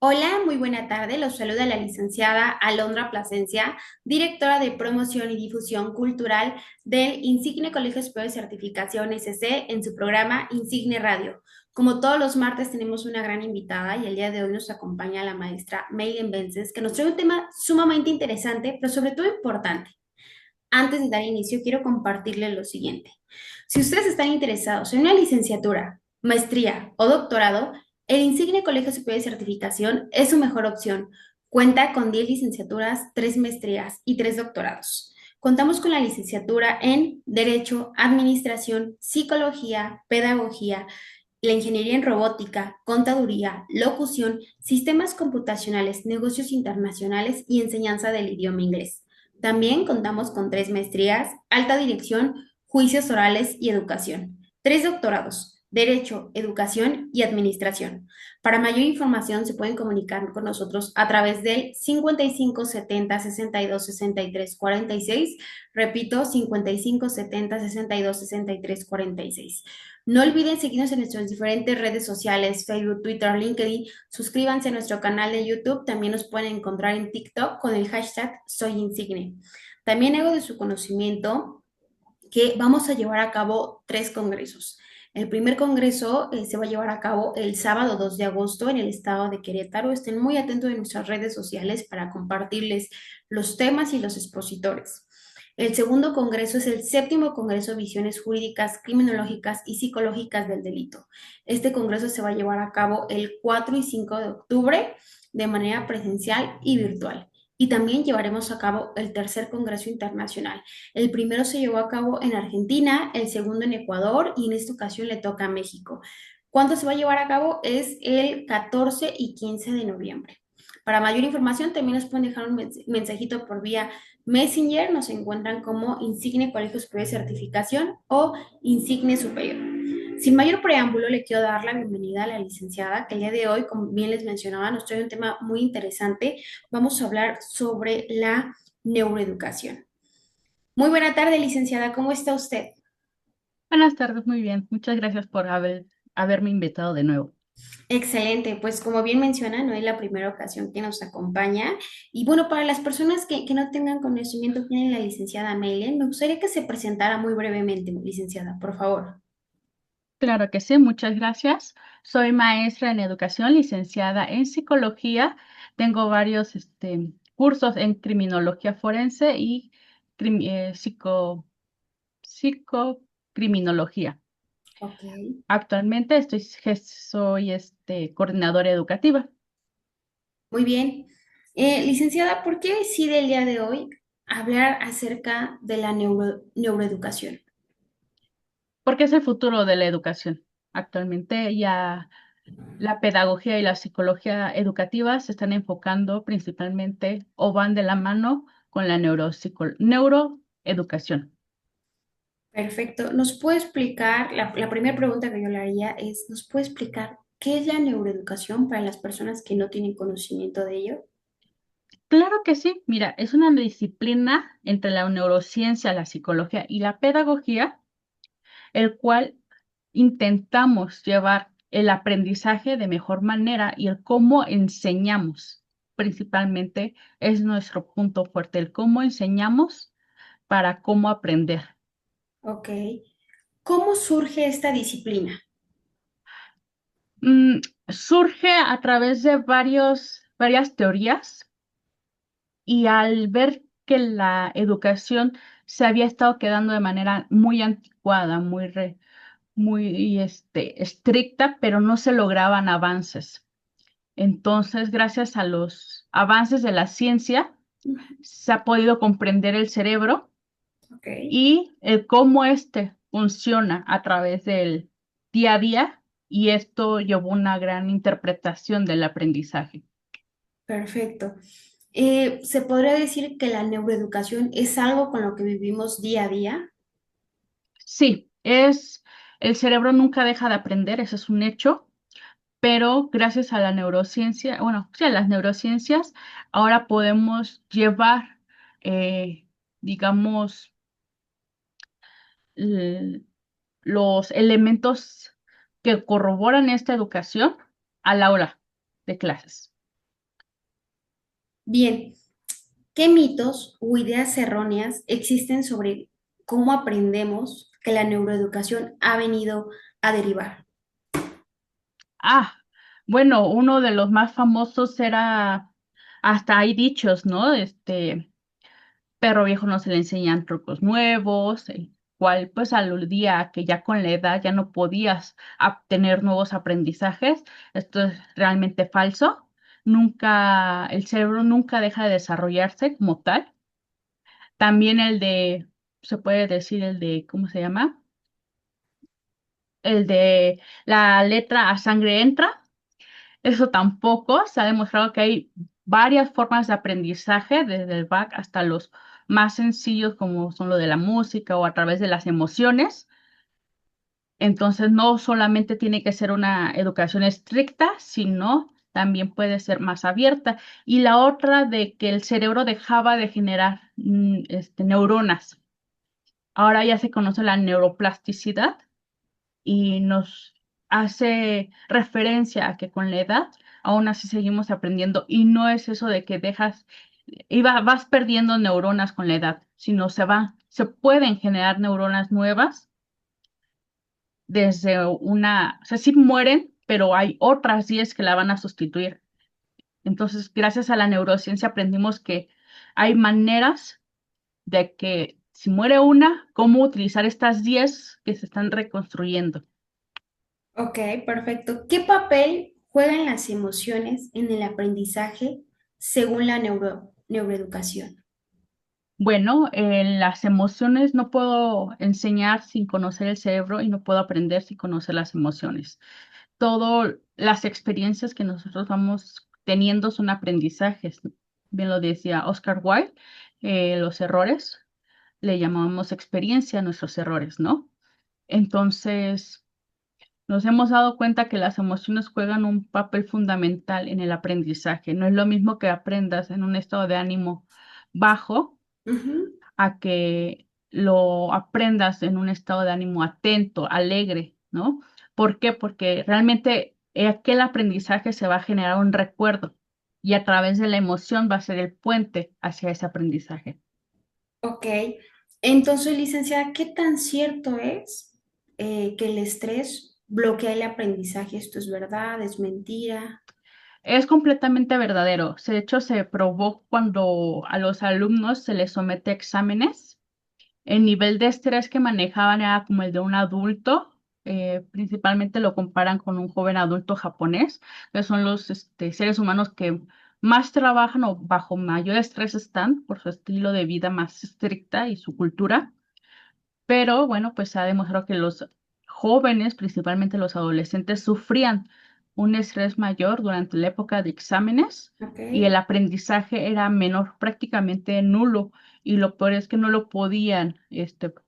Hola, muy buena tarde. Los saluda la licenciada Alondra Plasencia, directora de Promoción y Difusión Cultural del Insigne Colegio Superior de Certificación SC en su programa Insigne Radio. Como todos los martes tenemos una gran invitada y el día de hoy nos acompaña la maestra Meilen Vences, que nos trae un tema sumamente interesante, pero sobre todo importante. Antes de dar inicio, quiero compartirles lo siguiente. Si ustedes están interesados en una licenciatura, maestría o doctorado, el Insigne Colegio Superior de Certificación es su mejor opción. Cuenta con 10 licenciaturas, 3 maestrías y 3 doctorados. Contamos con la licenciatura en Derecho, Administración, Psicología, Pedagogía, la ingeniería en robótica, contaduría, locución, sistemas computacionales, negocios internacionales y enseñanza del idioma inglés. También contamos con 3 maestrías, alta dirección, juicios orales y educación. 3 doctorados, derecho, educación y administración. Para mayor información se pueden comunicar con nosotros a través del 55 70 62 63 46. Repito, 55 70 62 63 46. No olviden seguirnos en nuestras diferentes redes sociales, Facebook, Twitter, LinkedIn. Suscríbanse a nuestro canal de YouTube. También nos pueden encontrar en TikTok con el hashtag Soy Insigne. También hago de su conocimiento que vamos a llevar a cabo 3 congresos. El primer congreso se va a llevar a cabo el sábado 2 de agosto en el estado de Querétaro. Estén muy atentos de nuestras redes sociales para compartirles los temas y los expositores. El segundo congreso es el séptimo Congreso de Visiones Jurídicas, Criminológicas y Psicológicas del Delito. Este congreso se va a llevar a cabo el 4 y 5 de octubre de manera presencial y virtual. Y también llevaremos a cabo el tercer Congreso Internacional. El primero se llevó a cabo en Argentina, el segundo en Ecuador y en esta ocasión le toca a México. ¿Cuándo se va a llevar a cabo? Es el 14 y 15 de noviembre. Para mayor información también nos pueden dejar un mensajito por vía Messenger. Nos encuentran como Insigne Colegio Superior de Certificación o Insigne Superior. Sin mayor preámbulo, le quiero dar la bienvenida a la licenciada que el día de hoy, como bien les mencionaba, nos trae un tema muy interesante. Vamos a hablar sobre la neuroeducación. Muy buena tarde, licenciada. ¿Cómo está usted? Buenas tardes, muy bien. Muchas gracias por haberme invitado de nuevo. Excelente. Pues como bien menciona, no es la primera ocasión que nos acompaña. Y bueno, para las personas que no tengan conocimiento quién es la licenciada Mailen, me gustaría que se presentara muy brevemente, licenciada, por favor. Claro que sí, muchas gracias. Soy maestra en educación, licenciada en psicología. Tengo varios cursos en criminología forense y crim- eh, psico, psicocriminología. Ok. Actualmente soy coordinadora educativa. Muy bien. Licenciada, ¿por qué decide el día de hoy hablar acerca de la neuroeducación? Porque es el futuro de la educación. Actualmente ya la pedagogía y la psicología educativa se están enfocando principalmente o van de la mano con la neuroeducación. Perfecto. ¿Nos puede explicar, la primera pregunta que yo le haría es, ¿nos puede explicar qué es la neuroeducación para las personas que no tienen conocimiento de ello? Claro que sí, mira, es una disciplina entre la neurociencia, la psicología y la pedagogía, el cual intentamos llevar el aprendizaje de mejor manera y el cómo enseñamos, principalmente es nuestro punto fuerte, el cómo enseñamos para cómo aprender. Ok. ¿Cómo surge esta disciplina? Mm, Surge a través de varias teorías y al ver que la educación se había estado quedando de manera muy anticuada, muy estricta, pero no se lograban avances. Entonces, gracias a los avances de la ciencia, se ha podido comprender el cerebro Ok, y cómo éste funciona a través del día a día, y esto llevó una gran interpretación del aprendizaje. perfecto. ¿Se podría decir que la neuroeducación es algo con lo que vivimos día a día? Sí, el cerebro nunca deja de aprender, eso es un hecho, pero gracias a la neurociencia, bueno, sí, a las neurociencias, ahora podemos llevar, digamos, l- los elementos que corroboran esta educación al aula de clases. Bien, ¿qué mitos o ideas erróneas existen sobre cómo aprendemos que la neuroeducación ha venido a derivar? Ah, bueno, uno de los más famosos era, hasta hay dichos, ¿no? Perro viejo no se le enseñan trucos nuevos, el cual pues aludía a que ya con la edad ya no podías obtener nuevos aprendizajes. Esto es realmente falso. Nunca, el cerebro nunca deja de desarrollarse como tal. También se puede decir ¿cómo se llama? El de la letra a sangre entra. Eso tampoco. Se ha demostrado que hay varias formas de aprendizaje, desde el back hasta los más sencillos, como son lo de la música o a través de las emociones. Entonces, no solamente tiene que ser una educación estricta, sino también puede ser más abierta. Y la otra de que el cerebro dejaba de generar neuronas. Ahora ya se conoce la neuroplasticidad y nos hace referencia a que con la edad aún así seguimos aprendiendo y no es eso de que vas perdiendo neuronas con la edad, sino se pueden generar neuronas nuevas o sea, sí mueren, pero hay otras 10 que la van a sustituir. Entonces, gracias a la neurociencia aprendimos que hay maneras de que si muere una, cómo utilizar estas 10 que se están reconstruyendo. Ok, perfecto. ¿Qué papel juegan las emociones en el aprendizaje según la neuroeducación? Bueno, las emociones no puedo enseñar sin conocer el cerebro y no puedo aprender sin conocer las emociones. Todas las experiencias que nosotros vamos teniendo son aprendizajes. Bien lo decía Oscar Wilde, los errores, le llamamos experiencia a nuestros errores, ¿no? Entonces, nos hemos dado cuenta que las emociones juegan un papel fundamental en el aprendizaje. No es lo mismo que aprendas en un estado de ánimo bajo Ujú. a que lo aprendas en un estado de ánimo atento, alegre, ¿no? ¿Por qué? Porque realmente aquel aprendizaje se va a generar un recuerdo y a través de la emoción va a ser el puente hacia ese aprendizaje. Ok, entonces, licenciada, ¿qué tan cierto es que el estrés bloquea el aprendizaje? ¿Esto es verdad? ¿Es mentira? Es completamente verdadero. De hecho, se probó cuando a los alumnos se les somete a exámenes. El nivel de estrés que manejaban era como el de un adulto. Principalmente lo comparan con un joven adulto japonés, que son los seres humanos que más trabajan o bajo mayor estrés están por su estilo de vida más estricta y su cultura. Pero bueno, pues se ha demostrado que los jóvenes, principalmente los adolescentes, sufrían un estrés mayor durante la época de exámenes Ok, y el aprendizaje era menor, prácticamente nulo, y lo peor es que no lo podían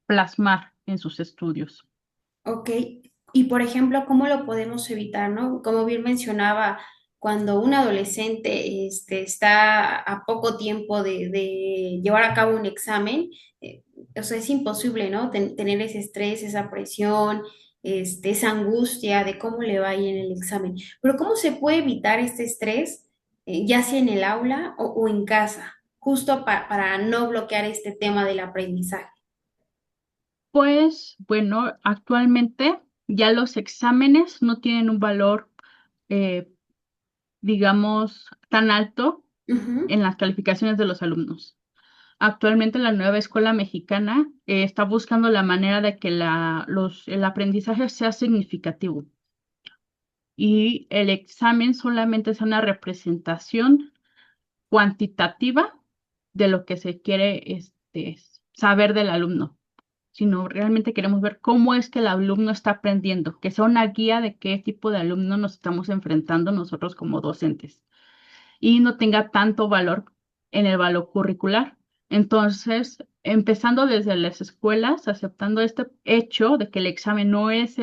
plasmar en sus estudios. ok. Y por ejemplo, ¿cómo lo podemos evitar, no? Como bien mencionaba, cuando un adolescente está a poco tiempo de llevar a cabo un examen, eh, o sea, es imposible, ¿no? Tener ese estrés, esa presión, esa angustia de cómo le va a ir en el examen. Pero ¿cómo se puede evitar este estrés, ya sea en el aula o en casa, justo para no bloquear este tema del aprendizaje? Pues bueno, actualmente ya los exámenes no tienen un valor, eh, digamos, tan alto Ujú. en las calificaciones de los alumnos. Actualmente la nueva escuela mexicana está buscando la manera de que el aprendizaje sea significativo y el examen solamente es una representación cuantitativa de lo que se quiere saber del alumno, sino realmente queremos ver cómo es que el alumno está aprendiendo, que sea una guía de qué tipo de alumno nos estamos enfrentando nosotros como docentes y no tenga tanto valor en el valor curricular. Entonces, empezando desde las escuelas, aceptando este hecho de que el examen no es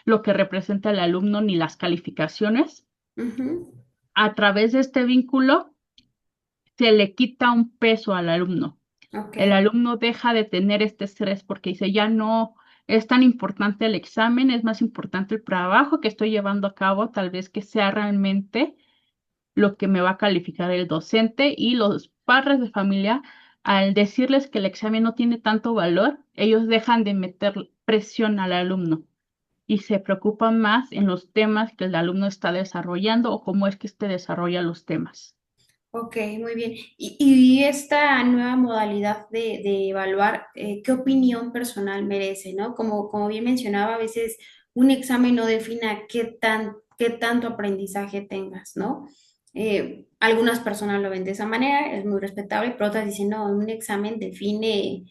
lo que representa el alumno ni las calificaciones, Ujú. a través de este vínculo se le quita un peso al alumno. Ok, El alumno deja de tener este estrés porque dice, ya no es tan importante el examen, es más importante el trabajo que estoy llevando a cabo, tal vez que sea realmente lo que me va a calificar el docente, y los padres de familia, al decirles que el examen no tiene tanto valor, ellos dejan de meter presión al alumno y se preocupan más en los temas que el alumno está desarrollando o cómo es que este desarrolla los temas. Ok, muy bien. Y esta nueva modalidad de evaluar, ¿qué opinión personal merece, ¿no? Como bien mencionaba, a veces un examen no defina qué tanto aprendizaje tengas, ¿no? Algunas personas lo ven de esa manera, es muy respetable, pero otras dicen, no, un examen define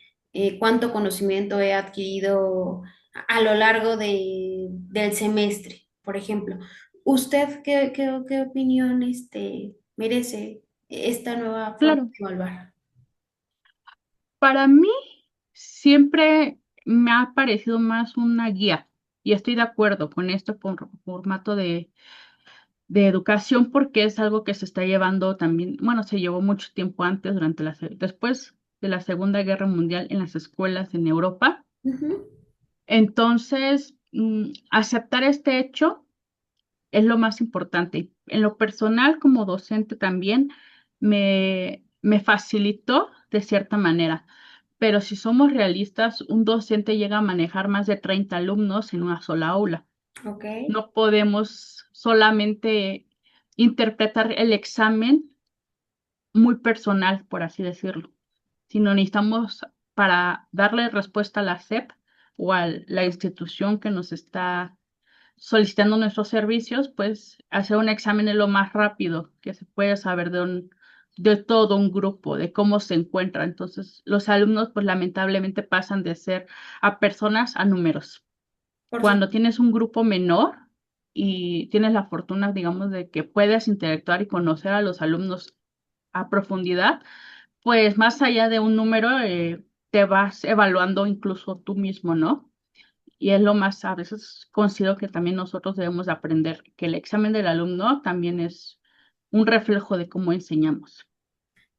cuánto conocimiento he adquirido a lo largo del semestre, por ejemplo. ¿Usted qué opinión merece esta nueva forma Claro, de evaluar? para mí siempre me ha parecido más una guía y estoy de acuerdo con este formato de educación porque es algo que se está llevando también, bueno, se llevó mucho tiempo antes, después de la Segunda Guerra Mundial en las escuelas en Europa. Ujú. Entonces, aceptar este hecho es lo más importante. En lo personal, como docente también, me facilitó de cierta manera. Pero si somos realistas, un docente llega a manejar más de 30 alumnos en una sola aula. Ok, No podemos solamente interpretar el examen muy personal, por así decirlo, sino necesitamos, para darle respuesta a la SEP o a la institución que nos está solicitando nuestros servicios, pues hacer un examen es lo más rápido que se puede saber de todo un grupo, de cómo se encuentra. Entonces, los alumnos, pues lamentablemente pasan de ser a personas a números. por Cuando supuesto. tienes un grupo menor y tienes la fortuna, digamos, de que puedes interactuar y conocer a los alumnos a profundidad, pues más allá de un número, te vas evaluando incluso tú mismo, ¿no? Y es lo más, a veces considero que también nosotros debemos de aprender que el examen del alumno también es un reflejo de cómo enseñamos.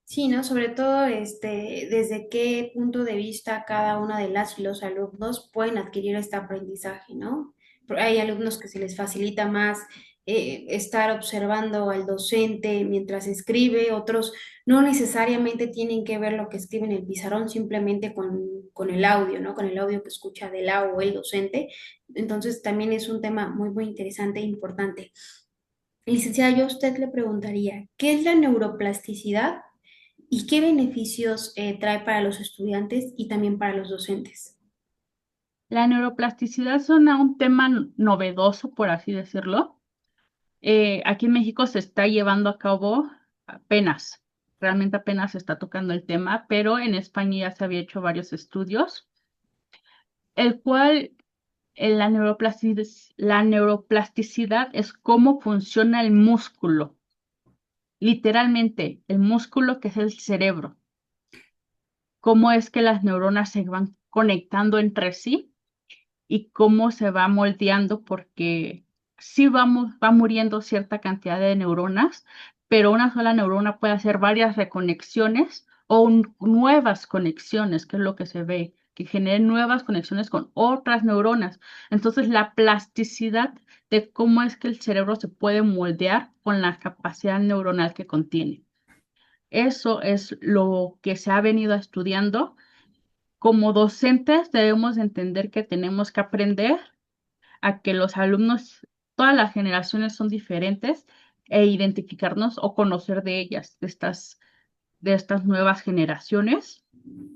Sí, ¿no? Sobre todo, desde qué punto de vista cada una de las y los alumnos pueden adquirir este aprendizaje, ¿no? Hay alumnos que se les facilita más estar observando al docente mientras escribe, otros no necesariamente tienen que ver lo que escribe en el pizarrón, simplemente con el audio, ¿no? Con el audio que escucha de la o el docente. Entonces, también es un tema muy, muy interesante e importante. Licenciada, yo a usted le preguntaría, ¿qué es la neuroplasticidad y qué beneficios trae para los estudiantes y también para los docentes? La neuroplasticidad suena un tema novedoso, por así decirlo. Aquí en México se está llevando a cabo apenas, realmente apenas se está tocando el tema, pero en España ya se había hecho varios estudios, el cual la neuroplasticidad es cómo funciona el músculo, literalmente el músculo que es el cerebro, cómo es que las neuronas se van conectando entre sí y cómo se va moldeando, porque sí va muriendo cierta cantidad de neuronas, pero una sola neurona puede hacer varias reconexiones o nuevas conexiones, que es lo que se ve, que generen nuevas conexiones con otras neuronas. Entonces, la plasticidad de cómo es que el cerebro se puede moldear con la capacidad neuronal que contiene. Eso es lo que se ha venido estudiando. Como docentes debemos entender que tenemos que aprender a que los alumnos, todas las generaciones son diferentes e identificarnos o conocer de ellas, de estas nuevas generaciones,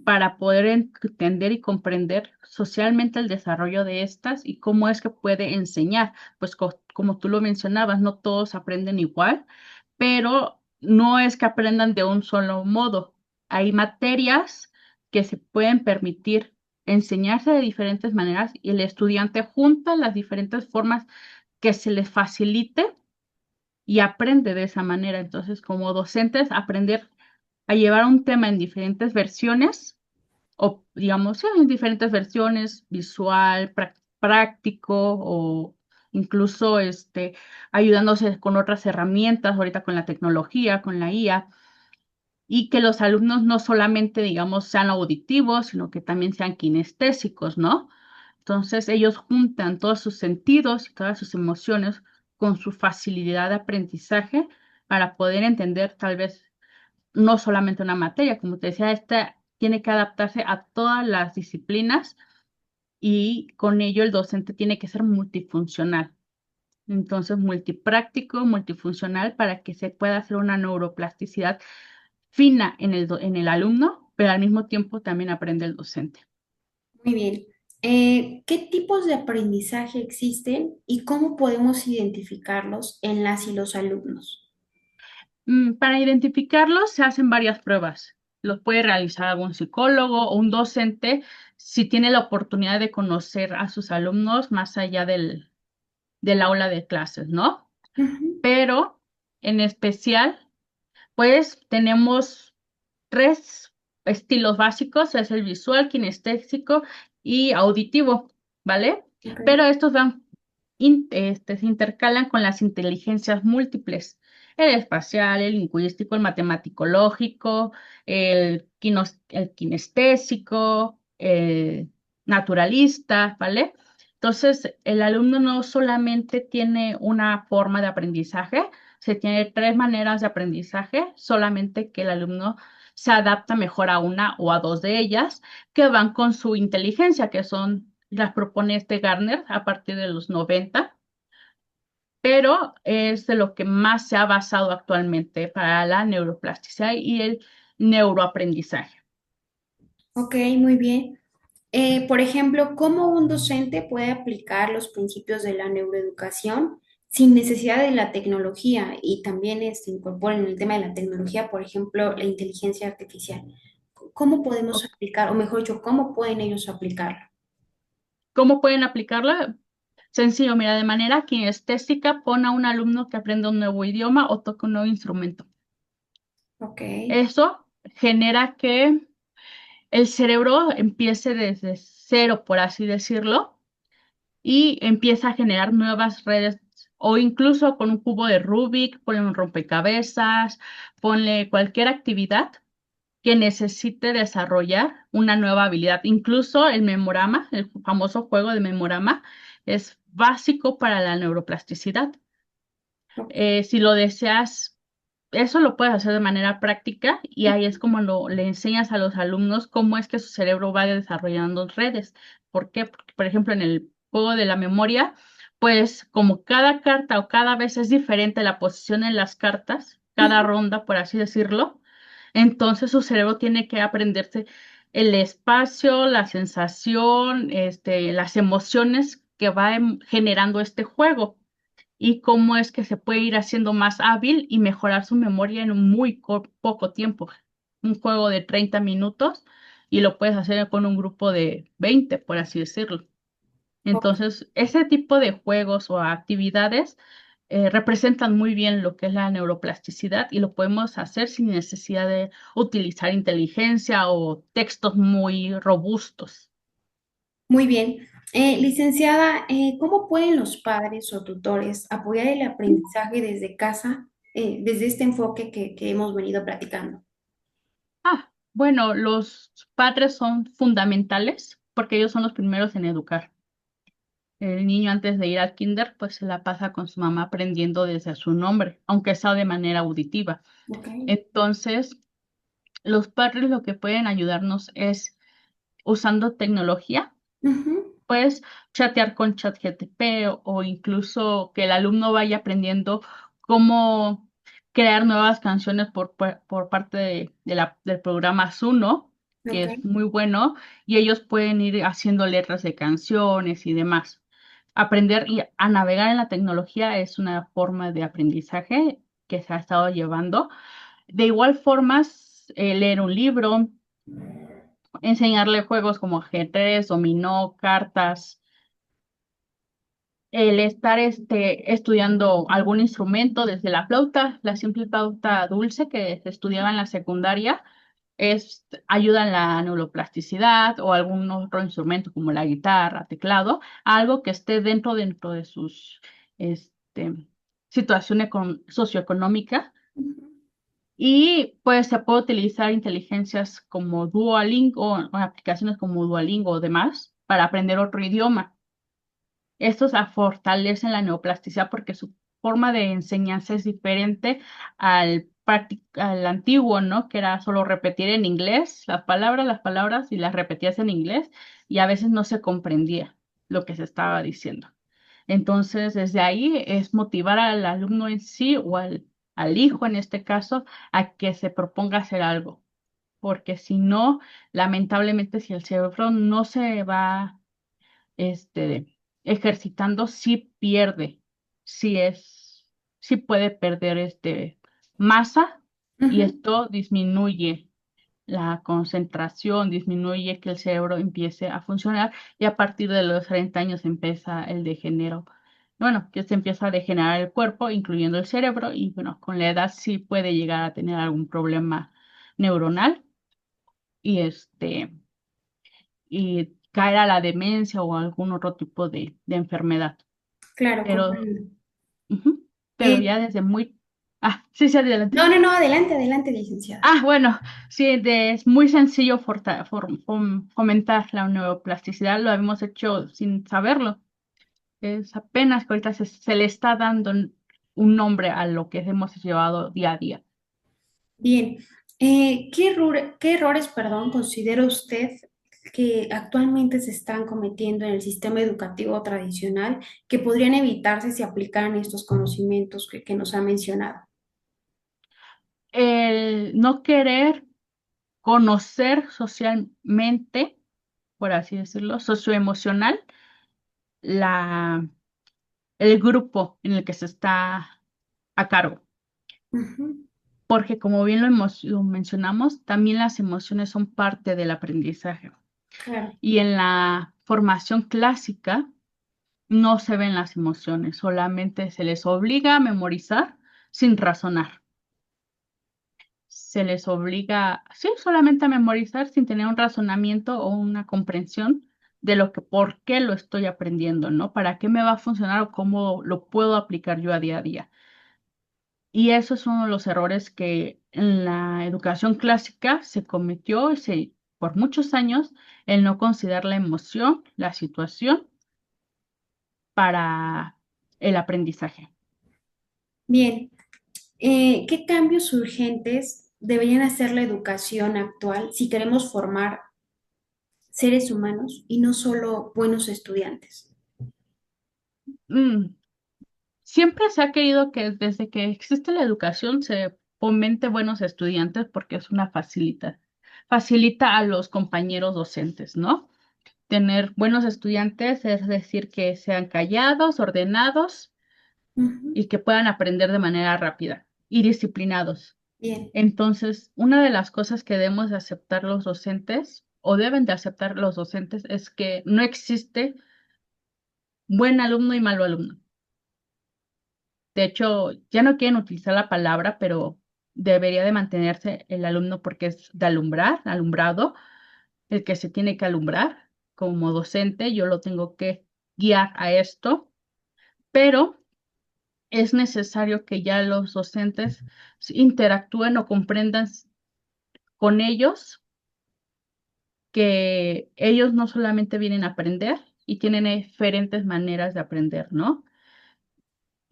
para poder entender y comprender socialmente el desarrollo de estas y cómo es que puede enseñar. Pues como tú lo mencionabas, no todos aprenden igual, pero no es que aprendan de un solo modo. Hay materias que se pueden permitir enseñarse de diferentes maneras y el estudiante junta las diferentes formas que se le facilite y aprende de esa manera. Entonces, como docentes, aprender a llevar un tema en diferentes versiones o, digamos, sí, en diferentes versiones, visual, práctico o incluso ayudándose con otras herramientas, ahorita con la tecnología, con la IA, y que los alumnos no solamente, digamos, sean auditivos, sino que también sean kinestésicos, ¿no? Entonces ellos juntan todos sus sentidos y todas sus emociones con su facilidad de aprendizaje para poder entender tal vez no solamente una materia, como te decía, esta tiene que adaptarse a todas las disciplinas y con ello el docente tiene que ser multifuncional. Entonces, multipráctico, multifuncional para que se pueda hacer una neuroplasticidad fina en en el alumno, pero al mismo tiempo también aprende el docente. Muy bien. ¿Qué tipos de aprendizaje existen y cómo podemos identificarlos en las y los alumnos? Para identificarlos se hacen varias pruebas. Los puede realizar algún psicólogo o un docente si tiene la oportunidad de conocer a sus alumnos más allá del aula de clases, ¿no? Ujú. Pero en especial, pues tenemos tres estilos básicos, es el visual, kinestésico y auditivo, ¿vale? Ok. Pero estos se intercalan con las inteligencias múltiples, el espacial, el lingüístico, el matemático-lógico, el kinestésico, el naturalista, ¿vale? Entonces, el alumno no solamente tiene una forma de aprendizaje, se tiene tres maneras de aprendizaje, solamente que el alumno se adapta mejor a una o a dos de ellas, que van con su inteligencia, que son, las propone este Garner a partir de los 90, pero es de lo que más se ha basado actualmente para la neuroplasticidad y el neuroaprendizaje. Ok, muy bien. Por ejemplo, ¿cómo un docente puede aplicar los principios de la neuroeducación sin necesidad de la tecnología? Y también incorpora en el tema de la tecnología, por ejemplo, la inteligencia artificial. ¿Cómo podemos O- aplicar, o mejor dicho, cómo pueden ellos aplicarlo? ¿Cómo pueden aplicarla? Sencillo, mira, de manera kinestésica, pon a un alumno que aprenda un nuevo idioma o toque un nuevo instrumento. Ok. Eso genera que el cerebro empiece desde cero, por así decirlo, y empieza a generar nuevas redes o incluso con un cubo de Rubik, ponle un rompecabezas, ponle cualquier actividad que necesite desarrollar una nueva habilidad. Incluso el memorama, el famoso juego de memorama, es básico para la neuroplasticidad. Si lo deseas, eso lo puedes hacer de manera práctica y ahí es como le enseñas a los alumnos cómo es que su cerebro va desarrollando redes. ¿Por qué? Porque, por ejemplo, en el juego de la memoria, pues como cada carta o cada vez es diferente la posición en las cartas, cada Ujú. ronda, por así decirlo, entonces su cerebro tiene que aprenderse el espacio, la sensación, las emociones que va generando este juego y cómo es que se puede ir haciendo más hábil y mejorar su memoria en un muy poco tiempo. Un juego de 30 minutos y lo puedes hacer con un grupo de 20, por así decirlo. Entonces, ese tipo de juegos o actividades representan muy bien lo que es la neuroplasticidad y lo podemos hacer sin necesidad de utilizar inteligencia o textos muy robustos. Muy bien. Licenciada, ¿cómo pueden los padres o tutores apoyar el aprendizaje desde casa, desde este enfoque que hemos venido platicando? Bueno, los padres son fundamentales porque ellos son los primeros en educar. El niño antes de ir al kinder, pues se la pasa con su mamá aprendiendo desde su nombre, aunque sea de manera auditiva. Ok. Entonces, los padres lo que pueden ayudarnos es usando tecnología, Ujú. pues chatear con ChatGPT o incluso que el alumno vaya aprendiendo cómo crear nuevas canciones por parte del programa Suno, que Ok. es muy bueno, y ellos pueden ir haciendo letras de canciones y demás. Aprender y a navegar en la tecnología es una forma de aprendizaje que se ha estado llevando. De igual forma, leer un libro, enseñarle juegos como ajedrez, dominó, cartas, el estar estudiando algún instrumento desde la flauta, la simple flauta dulce que se estudiaba en la secundaria, ayuda en la neuroplasticidad o algún otro instrumento como la guitarra, teclado, algo que esté dentro de sus este, situación socioeconómica. Ujú. Y pues se puede utilizar inteligencias como Duolingo o aplicaciones como Duolingo o demás para aprender otro idioma. Estos fortalecen la neoplasticidad porque forma de enseñanza es diferente al antiguo, ¿no? Que era solo repetir en inglés las palabras y las repetías en inglés y a veces no se comprendía lo que se estaba diciendo. Entonces, desde ahí es motivar al alumno en sí o al hijo en este caso a que se proponga hacer algo, porque si no, lamentablemente, si el cerebro no se va este, ejercitando, sí pierde, sí es, sí puede perder masa y Ujú. esto disminuye la concentración, disminuye que el cerebro empiece a funcionar y a partir de los 30 años empieza el degenero. Bueno, que se empieza a degenerar el cuerpo, incluyendo el cerebro, y bueno, con la edad sí puede llegar a tener algún problema neuronal y y caer a la demencia o algún otro tipo de enfermedad. Claro, Pero, comprendo. ujú, pero Eh, ya desde muy... Ah, sí, sí, adelante. no, no, no, adelante, adelante, licenciada. Bueno, sí, es muy sencillo fomentar la neuroplasticidad, lo habíamos hecho sin saberlo. Es apenas que ahorita se le está dando un nombre a lo que hemos llevado día a día. Bien, qué errores, perdón, considera usted que actualmente se están cometiendo en el sistema educativo tradicional que podrían evitarse si aplicaran estos conocimientos que nos ha mencionado? El no querer conocer socialmente, por así decirlo, socioemocional, la, el grupo en el que se está a cargo. Ujú, Porque como bien lo mencionamos, también las emociones son parte del aprendizaje. claro, Y en la formación clásica no se ven las emociones, solamente se les obliga a memorizar sin razonar. Se les obliga, sí, solamente a memorizar sin tener un razonamiento o una comprensión de por qué lo estoy aprendiendo, ¿no? ¿Para qué me va a funcionar o cómo lo puedo aplicar yo a día a día? Y eso es uno de los errores que en la educación clásica se cometió por muchos años, el no considerar la emoción, la situación para el aprendizaje. bien. ¿Qué cambios urgentes deberían hacer la educación actual si queremos formar seres humanos y no solo buenos estudiantes? Mm, Siempre se ha querido que desde que existe la educación se fomente buenos estudiantes porque es una facilita a los compañeros docentes, ¿no? Tener buenos estudiantes es decir que sean callados, ordenados Ujú, y que puedan aprender de manera rápida y disciplinados. bien, Entonces, una de las cosas que debemos de aceptar los docentes o deben de aceptar los docentes es que no existe buen alumno y malo alumno. De hecho, ya no quieren utilizar la palabra, pero debería de mantenerse el alumno porque es de alumbrar, alumbrado, el que se tiene que alumbrar. Como docente, yo lo tengo que guiar a esto, pero es necesario que ya los docentes interactúen o comprendan con ellos que ellos no solamente vienen a aprender y tienen diferentes maneras de aprender, ¿no?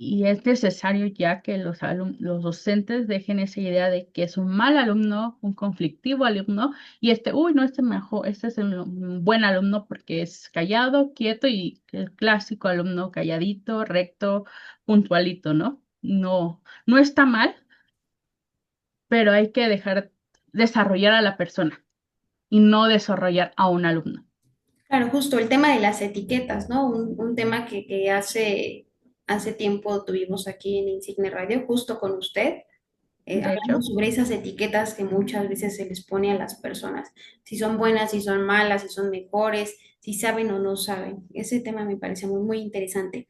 Y es necesario ya que los docentes dejen esa idea de que es un mal alumno, un conflictivo alumno, y uy, no, mejor, este es un buen alumno porque es callado, quieto y el clásico alumno calladito, recto, puntualito, ¿no? No, no está mal, pero hay que dejar desarrollar a la persona y no desarrollar a un alumno. claro, justo el tema de las etiquetas, ¿no? Un tema que hace tiempo tuvimos aquí en Insigne Radio, justo con usted. De Hablamos hecho, sobre esas etiquetas que muchas veces se les pone a las personas, si son buenas, si son malas, si son mejores, si saben o no saben. Ese tema me parece muy, muy interesante.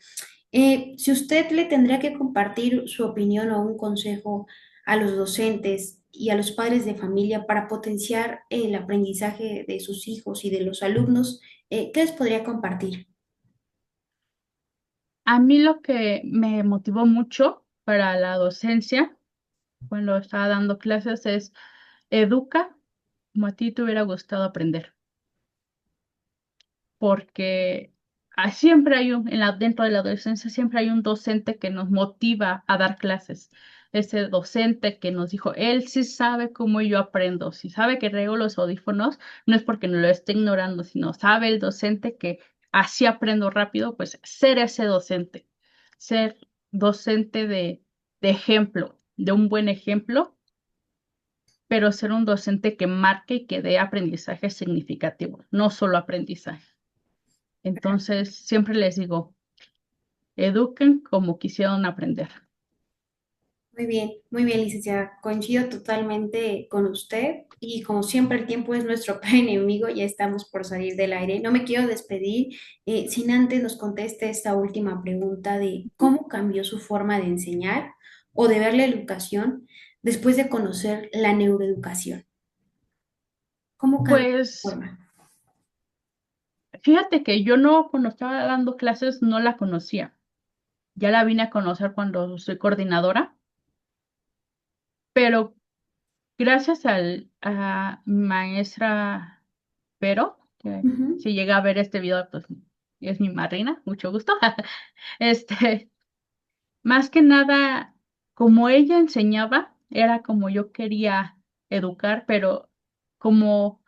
Si usted le tendría que compartir su opinión o un consejo a los docentes y a los padres de familia para potenciar el aprendizaje de sus hijos y de los alumnos, ¿qué les podría compartir? a mí lo que me motivó mucho para la docencia cuando estaba dando clases es educa como a ti te hubiera gustado aprender, porque siempre hay dentro de la adolescencia siempre hay un docente que nos motiva a dar clases. Ese docente que nos dijo, él sí sabe cómo yo aprendo, si sabe que traigo los audífonos, no es porque no lo esté ignorando, sino sabe el docente que así aprendo rápido, pues ser ese docente, ser docente de ejemplo, de un buen ejemplo, pero ser un docente que marque y que dé aprendizaje significativo, no solo aprendizaje. Entonces, siempre les digo, eduquen como quisieron aprender. Muy bien, licenciada. Coincido totalmente con usted y como siempre el tiempo es nuestro peor enemigo, ya estamos por salir del aire. No me quiero despedir sin antes nos conteste esta última pregunta de cómo cambió su forma de enseñar o de ver la educación después de conocer la neuroeducación. ¿Cómo cambió su Pues forma? fíjate que yo no, cuando estaba dando clases, no la conocía. Ya la vine a conocer cuando soy coordinadora, pero gracias a mi maestra Pero, que Ujú. si llega a ver este video, pues es mi madrina, mucho gusto. Este, más que nada, como ella enseñaba, era como yo quería educar, pero como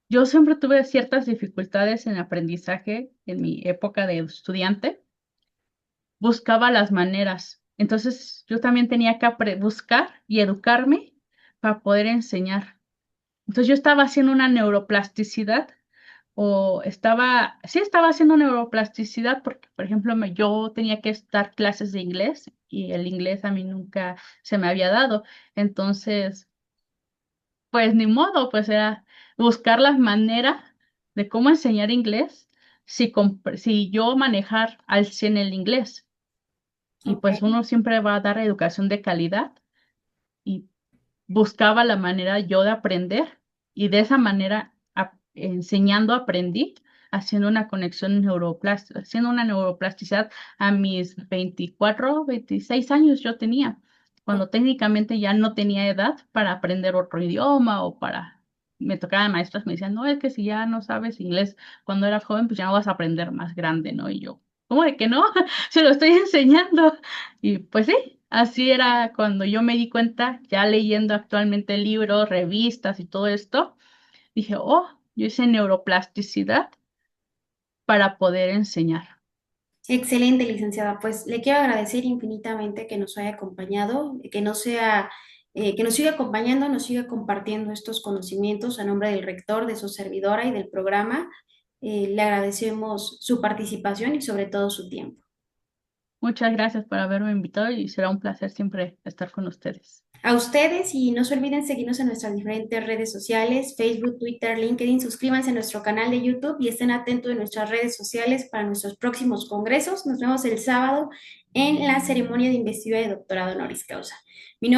yo siempre tuve ciertas dificultades en aprendizaje en mi época de estudiante, buscaba las maneras. Entonces, yo también tenía que buscar y educarme para poder enseñar. Entonces, yo estaba haciendo una neuroplasticidad sí estaba haciendo neuroplasticidad porque, por ejemplo, yo tenía que dar clases de inglés y el inglés a mí nunca se me había dado. Entonces, pues ni modo, pues era buscar las maneras de cómo enseñar inglés si yo manejar al 100 el inglés. Y Ok. pues uno siempre va a dar educación de calidad y buscaba la manera yo de aprender y de esa manera enseñando aprendí, haciendo una conexión neuroplástica, haciendo una neuroplasticidad a mis 24 26 años yo tenía, cuando técnicamente ya no tenía edad para aprender otro idioma o para... Me tocaba maestros, me decían, no, es que si ya no sabes inglés cuando eras joven, pues ya no vas a aprender más grande, ¿no? Y yo, ¿cómo de que no? Se lo estoy enseñando. Y pues sí, así era cuando yo me di cuenta, ya leyendo actualmente libros, revistas y todo esto, dije, oh, yo hice neuroplasticidad para poder enseñar. Excelente, licenciada. Pues le quiero agradecer infinitamente que nos haya acompañado, que nos siga acompañando, nos siga compartiendo estos conocimientos a nombre del rector, de su servidora y del programa. Le agradecemos su participación y sobre todo su tiempo. Muchas gracias por haberme invitado y será un placer siempre estar con ustedes. A ustedes y no se olviden seguirnos en nuestras diferentes redes sociales, Facebook, Twitter, LinkedIn. Suscríbanse a nuestro canal de YouTube y estén atentos de nuestras redes sociales para nuestros próximos congresos. Nos vemos el sábado en la ceremonia de investidura de doctorado honoris causa. Mi